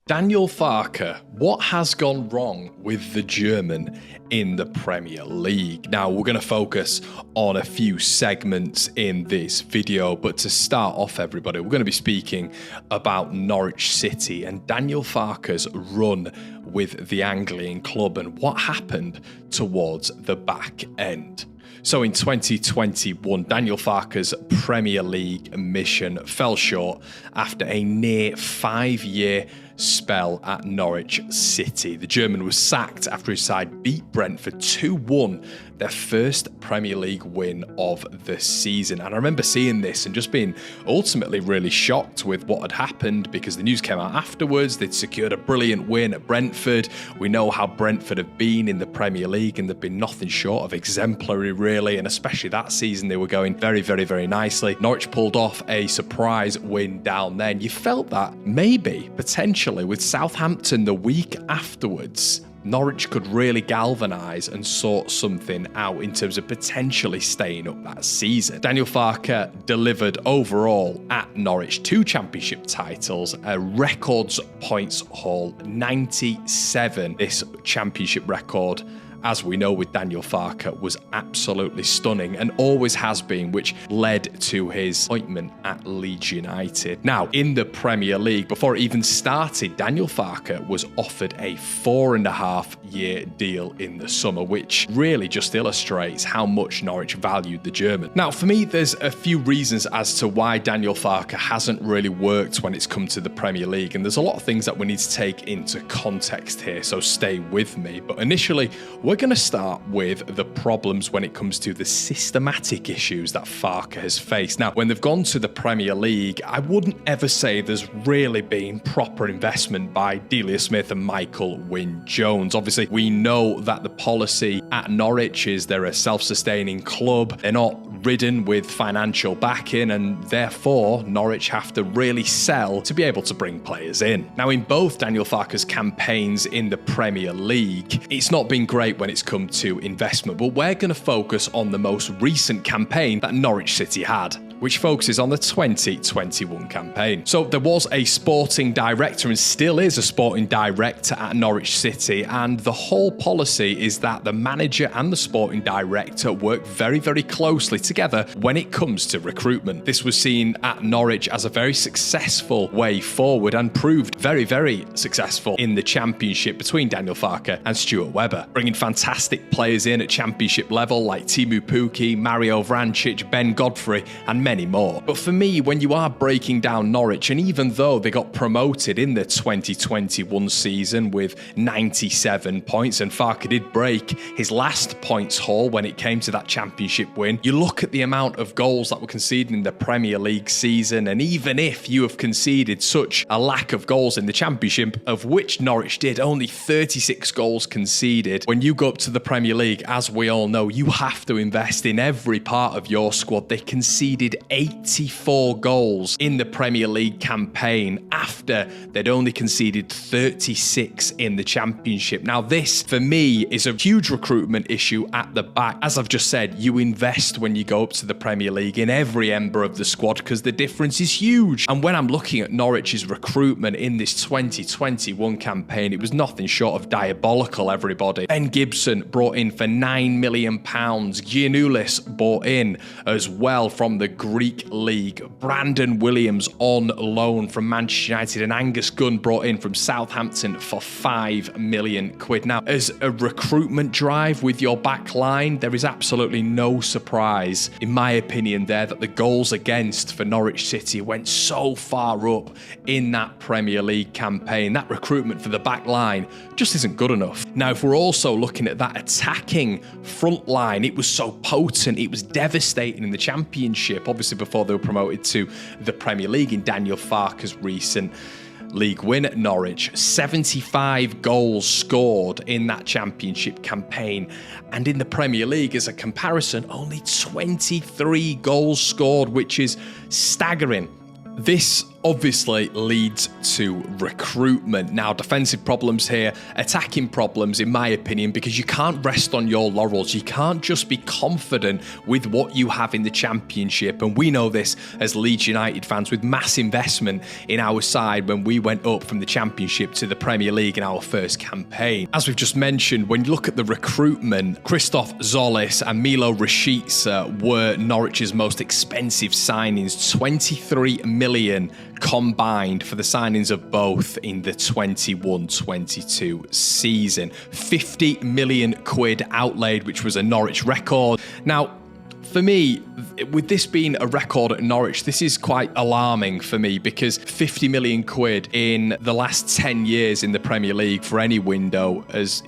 Daniel Farke, what has gone wrong with the German in the Premier League? Now, we're going to focus on a few segments in this video, but to start off, everybody, we're going to be speaking about Norwich City and Daniel Farke's run with the Anglian club and what happened towards the back end. So in 2021, Daniel Farke's Premier League mission fell short after a near 5-year spell at Norwich City. The German was sacked after his side beat Brentford 2-1, their first Premier League win of the season. And I remember seeing this and just being ultimately really shocked with what had happened, because the news came out afterwards. They'd secured a brilliant win at Brentford. We know how Brentford have been in the Premier League, and they've been nothing short of exemplary, really. And especially that season, they were going very, very, very nicely. Norwich pulled off a surprise win down there. And you felt that maybe, potentially, with Southampton the week afterwards, Norwich could really galvanise and sort something out in terms of potentially staying up that season. Daniel Farke delivered overall at Norwich 2 championship titles, a records points haul, 97. This championship record, as we know with Daniel Farke, was absolutely stunning and always has been, which led to his appointment at Leeds United. Now, in the Premier League, before it even started, Daniel Farke was offered a 4.5-year deal in the summer, which really just illustrates how much Norwich valued the German. Now, for me, there's a few reasons as to why Daniel Farke hasn't really worked when it's come to the Premier League, and there's a lot of things that we need to take into context here, so stay with me. But initially, we're going to start with the problems when it comes to the systematic issues that Farke has faced. Now, when they've gone to the Premier League, I wouldn't ever say there's really been proper investment by Delia Smith and Michael Wynne-Jones. Obviously, we know that the policy at Norwich is they're a self-sustaining club. They're not ridden with financial backing, and therefore Norwich have to really sell to be able to bring players in. Now, in both Daniel Farke's campaigns in the Premier League, it's not been great when it's come to investment, but we're going to focus on the most recent campaign that Norwich City had, which focuses on the 2021 campaign. So there was a sporting director, and still is a sporting director at Norwich City, and the whole policy is that the manager and the sporting director work very, very closely together when it comes to recruitment. This was seen at Norwich as a very successful way forward and proved very, very successful in the championship between Daniel Farke and Stuart Webber, bringing fantastic players in at championship level like Timu Pukki, Mario Vrancic, Ben Godfrey, and many more. But for me, when you are breaking down Norwich, and even though they got promoted in the 2021 season with 97 points, and Farke did break his last points haul when it came to that championship win, you look at the amount of goals that were conceded in the Premier League season, and even if you have conceded such a lack of goals in the championship, of which Norwich did, only 36 goals conceded, when you go up to the Premier League, as we all know, you have to invest in every part of your squad. They conceded 84 goals in the Premier League campaign after they'd only conceded 36 in the Championship. Now, this, for me, is a huge recruitment issue at the back. As I've just said, you invest when you go up to the Premier League in every member of the squad because the difference is huge. And when I'm looking at Norwich's recruitment in this 2021 campaign, it was nothing short of diabolical, everybody. Ben Gibson brought in for £9 million. Giannoulis bought in as well from the Greek League. Brandon Williams on loan from Manchester United, and Angus Gunn brought in from Southampton for £5 million. Now, as a recruitment drive with your back line, there is absolutely no surprise, in my opinion, there that the goals against for Norwich City went so far up in that Premier League campaign. That recruitment for the back line just isn't good enough. Now, if we're also looking at that attacking front line, it was so potent, it was devastating in the Championship, obviously before they were promoted to the Premier League in Daniel Farke's recent league win at Norwich. 75 goals scored in that Championship campaign, and in the Premier League, as a comparison, only 23 goals scored, which is staggering. This obviously leads to recruitment. Now, defensive problems here, attacking problems, in my opinion, because you can't rest on your laurels. You can't just be confident with what you have in the Championship. And we know this as Leeds United fans, with mass investment in our side when we went up from the Championship to the Premier League in our first campaign. As we've just mentioned, when you look at the recruitment, Christoph Zolis and Milo Rashica were Norwich's most expensive signings, 23 million combined for the signings of both in the 21-22 season. 50 million quid outlaid, which was a Norwich record. Now, for me, with this being a record at Norwich, this is quite alarming for me, because 50 million quid in the last 10 years in the Premier League for any window is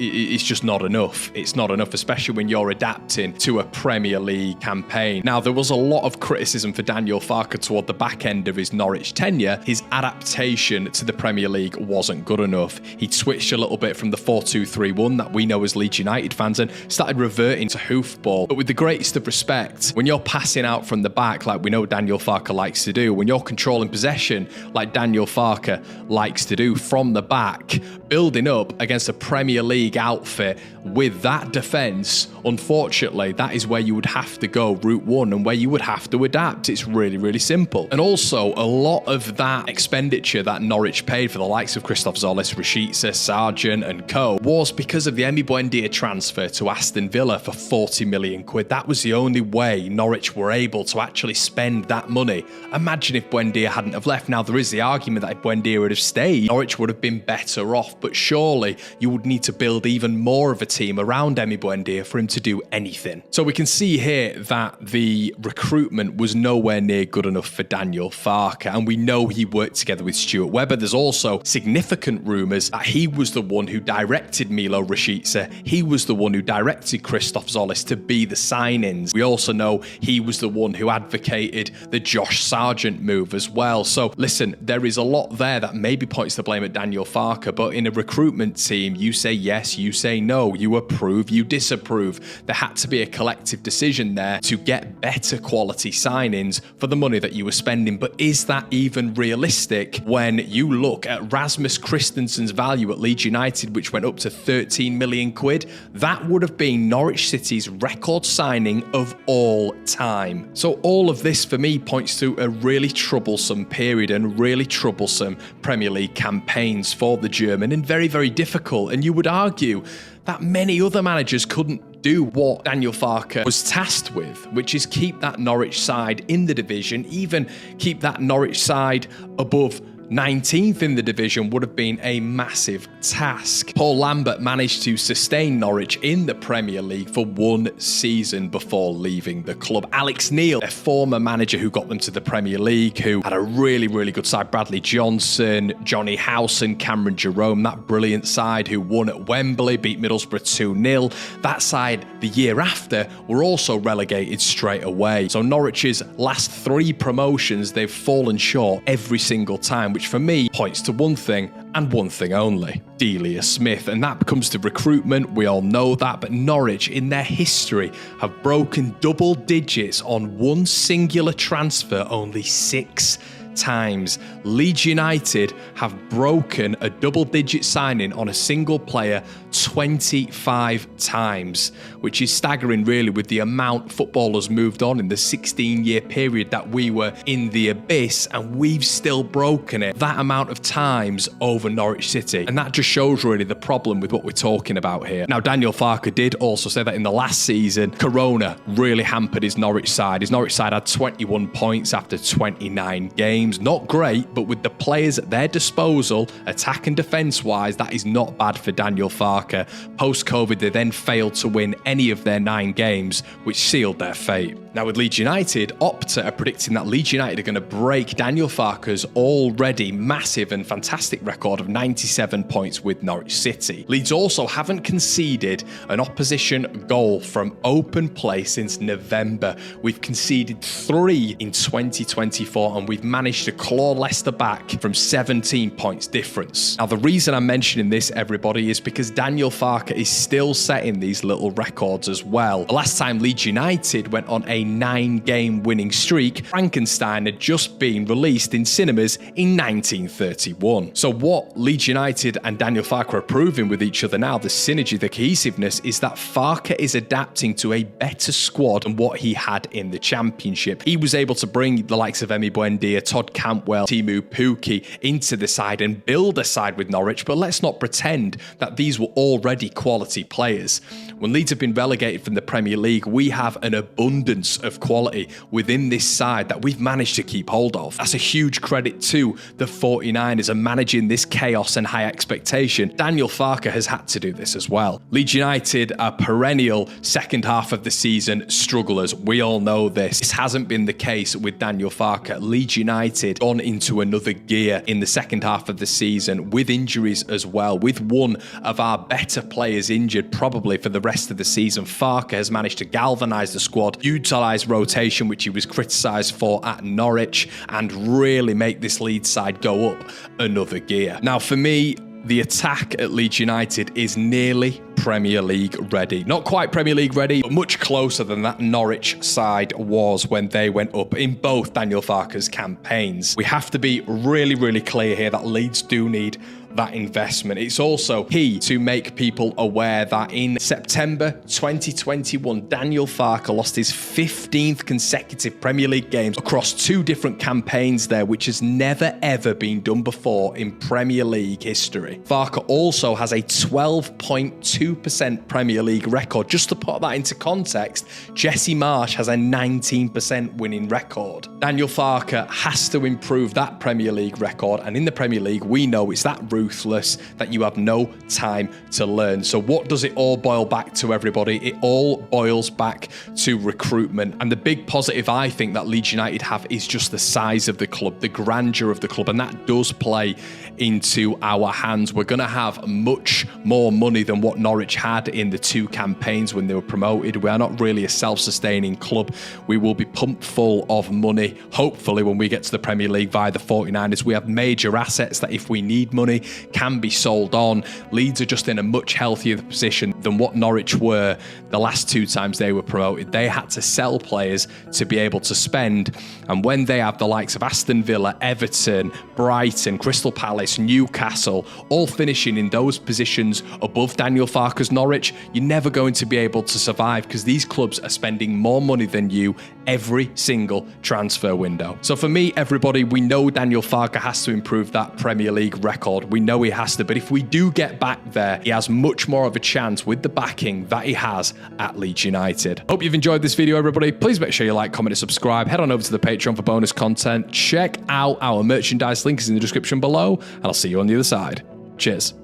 just not enough. It's not enough, especially when you're adapting to a Premier League campaign. Now, there was a lot of criticism for Daniel Farke toward the back end of his Norwich tenure. His adaptation to the Premier League wasn't good enough. He'd switched a little bit from the 4-2-3-1 that we know as Leeds United fans and started reverting to hoofball. But with the greatest of respect, when you're passing out from the back like we know Daniel Farke likes to do, when you're controlling possession like Daniel Farke likes to do from the back, building up against a Premier League outfit with that defence, unfortunately, that is where you would have to go route one and where you would have to adapt. It's really, really simple. And also, a lot of that expenditure that Norwich paid for the likes of Christoph Zolis, Rashica, Sargent and co was because of the Emi Buendia transfer to Aston Villa for 40 million quid. That was the only way Norwich were able to actually spend that money. Imagine if Buendia hadn't have left. Now, there is the argument that if Buendia would have stayed, Norwich would have been better off, but surely you would need to build even more of a team around Emi Buendia for him to do anything. So we can see here that the recruitment was nowhere near good enough for Daniel Farke, and we know he worked together with Stuart Webber. There's also significant rumours that he was the one who directed Milo Rashica. He was the one who directed Christoph Zolis to be the signings. We also know he was the one who advocated the Josh Sargent move as well. So listen, there is a lot there that maybe points the blame at Daniel Farke, but in a recruitment team, you say yes, you say no, you approve, you disapprove. There had to be a collective decision there to get better quality signings for the money that you were spending. But is that even realistic when you look at Rasmus Christensen's value at Leeds United, which went up to 13 million quid? That would have been Norwich City's record signing of all time. So all of this for me points to a really troublesome period and really troublesome Premier League campaigns for the German, and very, very difficult. And you would argue that many other managers couldn't do what Daniel Farke was tasked with, which is keep that Norwich side in the division, even keep that Norwich side above 19th in the division would have been a massive task. Paul Lambert managed to sustain Norwich in the Premier League for one season before leaving the club. Alex Neil, a former manager who got them to the Premier League, who had a really, really good side. Bradley Johnson, Johnny Howson, Cameron Jerome, that brilliant side who won at Wembley, beat Middlesbrough 2-0. That side the year after were also relegated straight away. So Norwich's last three promotions, they've fallen short every single time, which for me points to one thing and one thing only: Delia Smith. And that comes to recruitment. We all know that, but Norwich in their history have broken double digits on one singular transfer only 6 times. Leeds United have broken a double-digit signing on a single player 25 times, which is staggering really with the amount footballers moved on in the 16-year period that we were in the abyss, and we've still broken it that amount of times over Norwich City. And that just shows really the problem with what we're talking about here. Now, Daniel Farke did also say that in the last season, Corona really hampered his Norwich side. His Norwich side had 21 points after 29 games. Not great, but with the players at their disposal, attack and defence-wise, that is not bad for Daniel Farke. Post-COVID, they then failed to win any of their 9 games, which sealed their fate. Now, with Leeds United, Opta are predicting that Leeds United are going to break Daniel Farke's already massive and fantastic record of 97 points with Norwich City. Leeds also haven't conceded an opposition goal from open play since November. We've conceded 3 in 2024, and we've managed managed to claw Leicester back from 17 points difference. Now, the reason I'm mentioning this, everybody, is because Daniel Farke is still setting these little records as well. The last time Leeds United went on a 9-game winning streak, Frankenstein had just been released in cinemas in 1931. So what Leeds United and Daniel Farke are proving with each other now, the synergy, the cohesiveness, is that Farke is adapting to a better squad than what he had in the Championship. He was able to bring the likes of Emi Buendia, Todd Cantwell, Timu Pukki into the side and build a side with Norwich, but let's not pretend that these were already quality players. When Leeds have been relegated from the Premier League, we have an abundance of quality within this side that we've managed to keep hold of. That's a huge credit to the 49ers and managing this chaos and high expectation. Daniel Farke has had to do this as well. Leeds United are perennial second half of the season strugglers. We all know this. This hasn't been the case with Daniel Farke. Leeds United gone into another gear in the second half of the season with injuries as well, with one of our better players injured probably for the rest of the season. Farke has managed to galvanise the squad, utilise rotation, which he was criticised for at Norwich, and really make this Leeds side go up another gear. Now, for me, the attack at Leeds United is nearly Premier League ready. Not quite Premier League ready, but much closer than that Norwich side was when they went up in both Daniel Farke's campaigns. We have to be really, really clear here that Leeds do need that investment. It's also key to make people aware that in September 2021, Daniel Farke lost his 15th consecutive Premier League games across 2 different campaigns there, which has never ever been done before in Premier League history. Farke also has a 12.2% Premier League record. Just to put that into context, Jesse Marsch has a 19% winning record. Daniel Farke has to improve that Premier League record, and in the Premier League, we know it's that ruthless that you have no time to learn. So what does it all boil back to, everybody? It all boils back to recruitment. And the big positive I think that Leeds United have is just the size of the club, the grandeur of the club, and that does play into our hands. We're going to have much more money than what Norwich had in the 2 campaigns when they were promoted. We are not really a self-sustaining club. We will be pumped full of money, hopefully, when we get to the Premier League via the 49ers. We have major assets that, if we need money, can be sold on. Leeds are just in a much healthier position than what Norwich were the last 2 times they were promoted. They had to sell players to be able to spend, and when they have the likes of Aston Villa, Everton, Brighton, Crystal Palace, Newcastle, all finishing in those positions above Daniel Farke's Norwich, you're never going to be able to survive, because these clubs are spending more money than you every single transfer window. So for me, everybody, we know Daniel Farke has to improve that Premier League record. We know he has to, but if we do get back there, he has much more of a chance with the backing that he has at Leeds United. Hope you've enjoyed this video, everybody. Please make sure you like, comment, and subscribe. Head on over to the Patreon for bonus content. Check out our merchandise, link is in the description below, and I'll see you on the other side. Cheers.